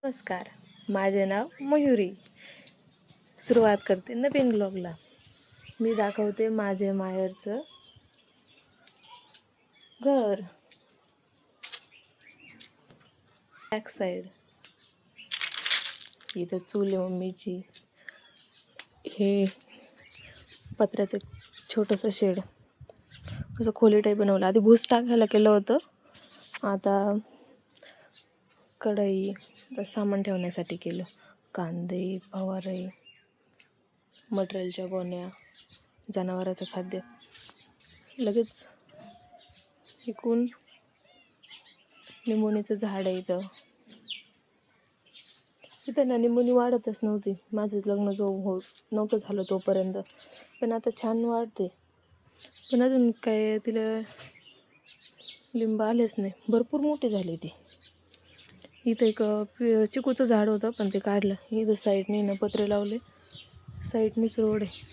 नमस्कार, माझे नाव मयुरी. सुरुवात करते नवीन ब्लॉगला. मी दाखवते माझे माहेरचं घर. बॅक साईड इथं चूल आहे मम्मीची. हे पत्र्याचं छोटंसं शेड, असं खोली टाईप बनवलं. आधी भूस टाकायला केलं होतं, आता कढई तर सामान ठेवण्यासाठी केलं. कांदे, फवारे, मटेरियलच्या गोण्या, जनावराचं खाद्य. लगेच इकून निंबोणीचं झाड आहे इथं ना निंबोणी वाढतच नव्हती. माझं लग्न नव्हतं झालं तोपर्यंत, पण आता छान वाढते. पण अजून काय तिला लिंब आलेच नाही. भरपूर मोठी झाली ती. इथं एक चिकूचं झाड होतं, पण ते काढलं. इथं साईडने ना पत्रे लावले, साईडनीच रोड आहे.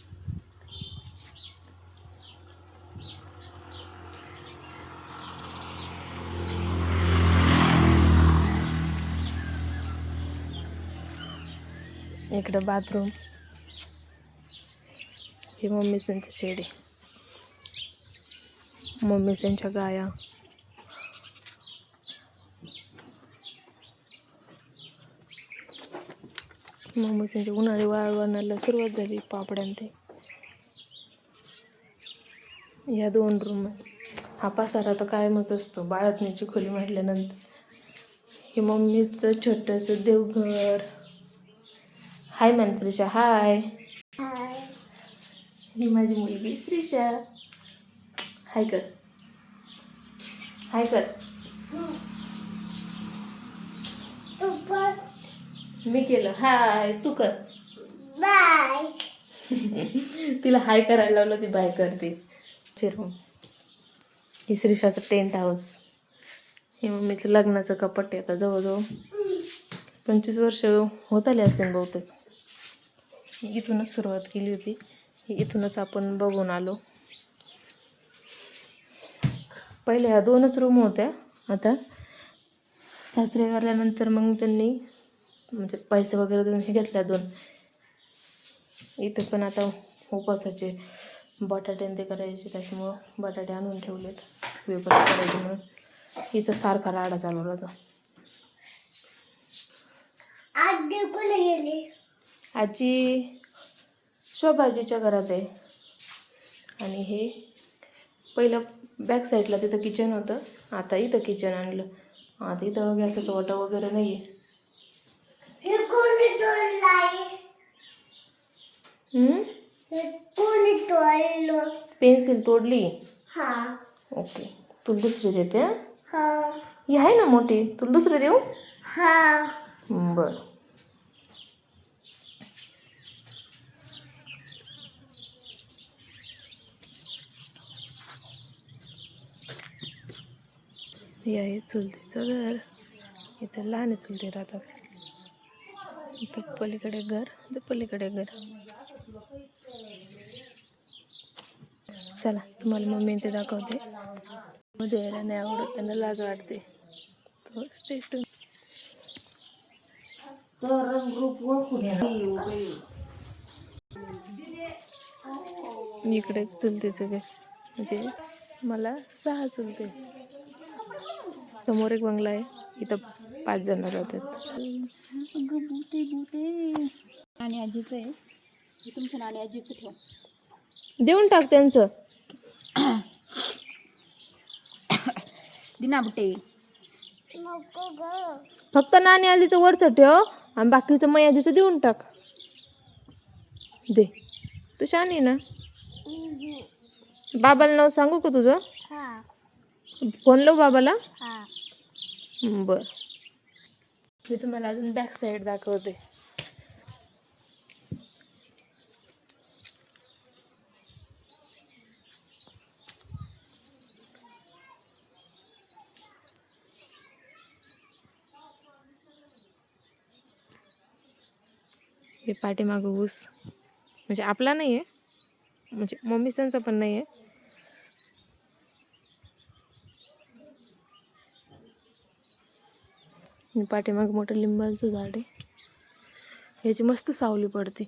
इकडं बाथरूम. हे मम्मीच त्यांचं शेड आहे. मम्मीच त्यांच्या गाया. मम्मीच त्यांच्या उन्हाळी वाळवणाला सुरुवात झाली. पापड्यान ते. या 2 रूम आहे. हा पसारा तर कायमच असतो बाळतण्याची खोली म्हटल्यानंतर. हे मम्मीचं छोटंसं देवघर. हाय म्हण श्रीषा. हाय. ही माझी मुलगी श्रीषा. हाय कर. हाय कर. मी केलं हाय, तू कर बाय. तिला हाय करायला लावलं, ती बाय करते. चिरून ही श्रीषाचं टेंट हाऊस. हे मम्मीचं लग्नाचं कपाट आहे. आता जवळजवळ 25 वर्ष होत आले असतील बहुतेक. इथूनच सुरुवात केली होती. इथूनच आपण बघून आलो. पहिले ह्या 2च रूम होत्या. आता सासरे वारल्यानंतर मग त्यांनी म्हणजे पैसे वगैरे देऊन हे घेतल्या 2. इथं पण आता उपासाचे बटाटे ते करायचे, त्याच्यामुळं बटाटे आणून ठेवलेत वेपर करायचे म्हणून. हिचा सारखा राडा चालवला होता. आजी शोभाजीच्या घरात आहे. आणि हे पहिलं बॅक साईडला तिथं किचन होतं, आता इथं किचन आणलं. आता इथं गॅसचा ओटा वगैरे नाही आहे. पेन्सिल तोडली. ओके, तुला दुसरी देते. ही आहे ना मोठी, तुला दुसरी देऊ? बरं. हे आहे चुलतीचं घर. इथं लहान चुलती राहतात. इथं पलीकडे घर, इथं पलीकडे घर. चला तुम्हाला मम्मी ते दाखवते. मध्ये यायला नाही आवडत, त्यांना लाज वाटते. इकडे चुलतीचं घर. म्हणजे मला 6 चुलते. समोर एक बंगला आहे. इथं 5 जण राहतात. आणि आजीचं आहे. तुमच्या नाणी आजीचं ठेव. देऊन टाक त्यांचं. दिना बुटे. फक्त नाणी आलीचं वरचं ठेव आणि बाकीचं मग आजीचं देऊन टाक. दे, तू शहाणी ना. बाबाला नाव सांगू का तुझं? फोन लावू बाबाला? बर. मी तुम्हाला अजून बॅक साईड दाखवते. हे पाठीमागं ऊस, म्हणजे आपला नाही आहे, म्हणजे मम्मीच त्यांचा पण नाही आहे. पाठीमाग मोठं लिंबाचं झाड आहे, याची मस्त सावली पडते.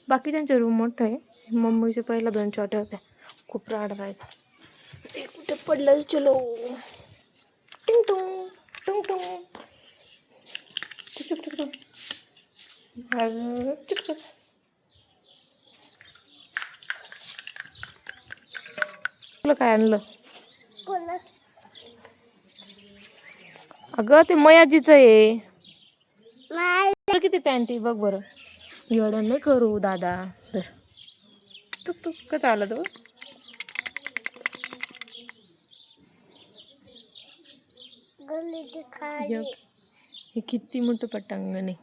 बाकीच्यांचे रूम मोठं आहे, मम्मीच्या पहिला 2 छोट्या होत्या, खूप राड राहायचा. ते कुठे पडलं, चलो टिंग टुंग टुंग टुंग चुक चुक चुक चुक चुक. तुला काय आणलं? अगं ते मयाजीचं आहे. किती पॅन्टी बघ बरं. एवढं नाही करू दादा. तर तुक तुक का चालत हो. हे किती मोठं पटांगण आहे.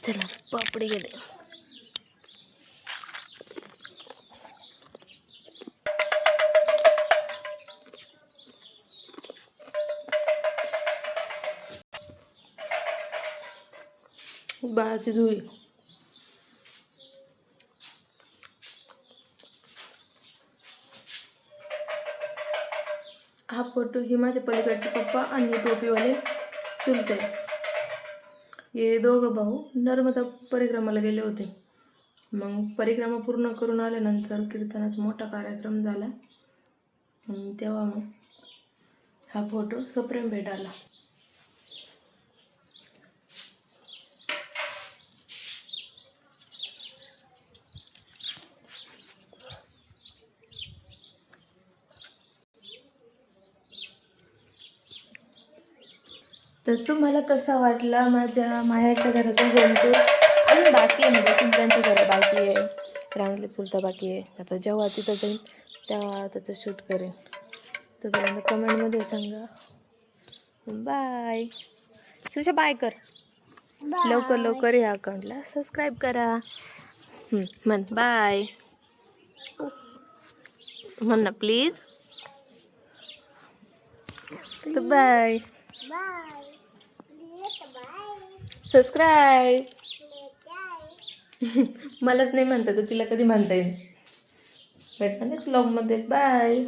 चला पापडी गेले. बाळाची धुळी. हा फोटो ही माझ्या पलीकडचे पप्पा आणि टोपीवाले चुलते. हे दोघं भाऊ नर्मदा परिक्रमाला गेले होते. मग परिक्रमा पूर्ण करून आल्यानंतर कीर्तनाचा मोठा कार्यक्रम झाला. तेव्हा मग हा फोटो सप्रेम भेटायला. तर तुम्हाला कसा वाटला माझ्या मायाच्या घराचा जंतू? आणि बाकी आहे, म्हणजे चुलत्यांचं घर बाकी आहे, रांगले चुलता बाकी आहे. आता जेव्हा तिथं जाईल तेव्हा त्याचं शूट करेन. तोपर्यंत कमेंटमध्ये सांगा. बाय. तुझ्या बाय कर लवकर लवकर. या अकाउंटला सबस्क्राईब करा. म्हण बाय म्हण ना प्लीज. तर बाय. सबस्क्राईब. मलाच नाही म्हणता तर तिला कधी म्हणता येईल. भेटणार नेक्स्ट व्लॉगमध्ये. बाय.